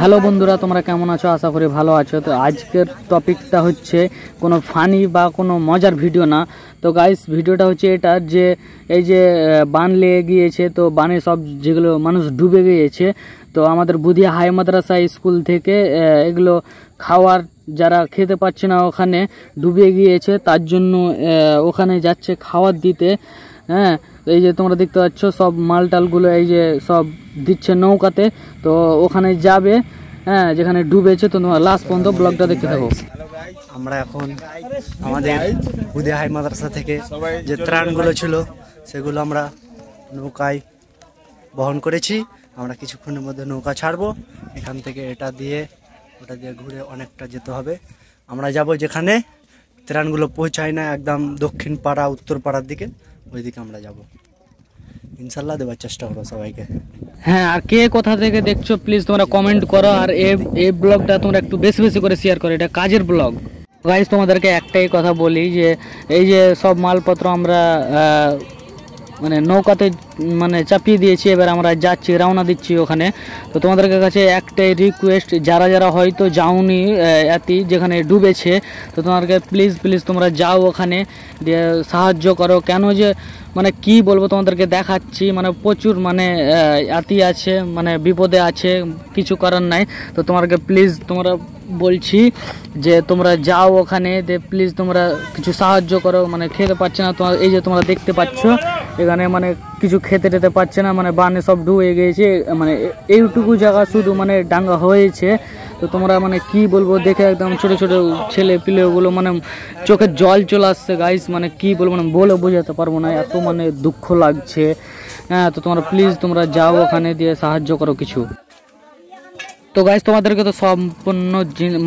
Hello বন্ধুরা, তোমরা কেমন আছো? আশা করি ভালো আছো। তো আজকের টপিকটা হচ্ছে কোনো ফানি বা কোনো মজার ভিডিও না। তো গাইস, ভিডিওটা হচ্ছে এটা যে এই যে বান লেগে গিয়েছে, তো বানে সব যেগুলো মানুষ ডুবে গিয়েছে, তো আমাদের বুধিয়া হাই মাদ্রাসা স্কুল থেকে এগুলো খাওয়ার যারা খেতে পাচ্ছে না ওখানে ডুবে গিয়েছে, তার জন্য ওখানে যাচ্ছে খাবার দিতে। হ্যাঁ, এই যে তোমরা দেখতে পাচ্ছ সব মালটালগুলো এই যে সব দিচ্ছে নৌকাতে, তো ওখানে যাবে। হ্যাঁ, যেখানে ডুবেছে। তো তোমরা লাস্ট পর্যন্ত ব্লগটা দেখতে থাকো। আমরা এখন আমাদের বুধিয়া হাই মাদ্রাসা থেকে যে ত্রাণগুলো ছিল সেগুলো আমরা নৌকায় বহন করেছি। আমরা কিছুক্ষণের মধ্যে নৌকা ছাড়বো এখান থেকে। এটা দিয়ে ওটা দিয়ে ঘুরে অনেকটা যেতে হবে। আমরা যাব যেখানে ত্রাণগুলো পৌঁছায় না, একদম দক্ষিণ পাড়া উত্তর পাড়ার দিকে, ওইদিকে আমরা যাব ইনশাল্লাহ। দেওয়ার চেষ্টা করো সবাইকে। হ্যাঁ, আর কে কোথা থেকে দেখছো প্লিজ তোমরা কমেন্ট করো, আর এই ব্লগটা তোমরা একটু বেশি বেশি করে শেয়ার করো, এটা কাজের ব্লগ। গাইস, তোমাদেরকে একটাই কথা বলি যে এই যে সব মালপত্র আমরা মানে নৌকাতে মানে চাপিয়ে দিয়েছি, এবার আমরা যাচ্ছি, রওনা দিচ্ছি ওখানে। তো তোমাদের কাছে একটাই রিকোয়েস্ট, যারা যারা হয়তো যাওনি এতি যেখানে ডুবেছে, তো তোমাদেরকে প্লিজ প্লিজ তোমরা যাও ওখানে, দিয়ে সাহায্য করো। কেন যে মানে কি বলবো তোমাদেরকে, দেখাচ্ছি মানে প্রচুর মানে এতি আছে, মানে বিপদে আছে, কিছু করার নাই। তো তোমাদেরকে প্লিজ তোমরা বলছি যে তোমরা যাও ওখানে, দিয়ে প্লিজ তোমরা কিছু সাহায্য করো। মানে খেতে পাচ্ছে না, তোমার এই যে তোমরা দেখতে পাচ্ছ এখানে মানে কিছু খেতে টেতে পাচ্ছে না, মানে বানে সব ডুবে গিয়েছে, মানে এইটুকু জায়গা শুধু মানে ডাঙ্গা হয়েছে। তো তোমরা মানে কি বলবো, দেখে একদম ছোট ছোট ছেলে পিলেগুলো মানে চোখে জল চলে আসছে গাইস, মানে কি বলবো, মানে বলে বোঝাতে পারবো না, এত মানে দুঃখ লাগছে। হ্যাঁ, তো তোমরা প্লিজ তোমরা যাও ওখানে, দিয়ে সাহায্য করো কিছু। তো গাইস, তোমাদেরকে তো সম্পূর্ণ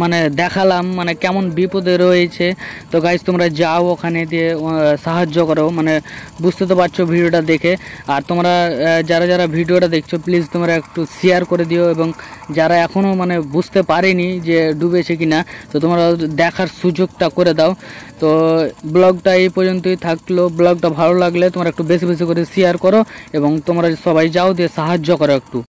মানে দেখালাম মানে কেমন বিপদে রয়েছে। তো গাইস, তোমরা যাও ওখানে, দিয়ে সাহায্য করো, মানে বুঝতে তো পারছো ভিডিওটা দেখে। আর তোমরা যারা যারা ভিডিওটা দেখছো প্লিজ তোমরা একটু শেয়ার করে দিও, এবং যারা এখনও মানে বুঝতে পারেনি যে ডুবেছে কিনা, তো তোমরা দেখার সুযোগটা করে দাও। তো ব্লগটা এই পর্যন্তই থাকলো। ব্লগটা ভালো লাগলে তোমরা একটু বেশি বেশি করে শেয়ার করো, এবং তোমরা সবাই যাও, দিয়ে সাহায্য করো একটু।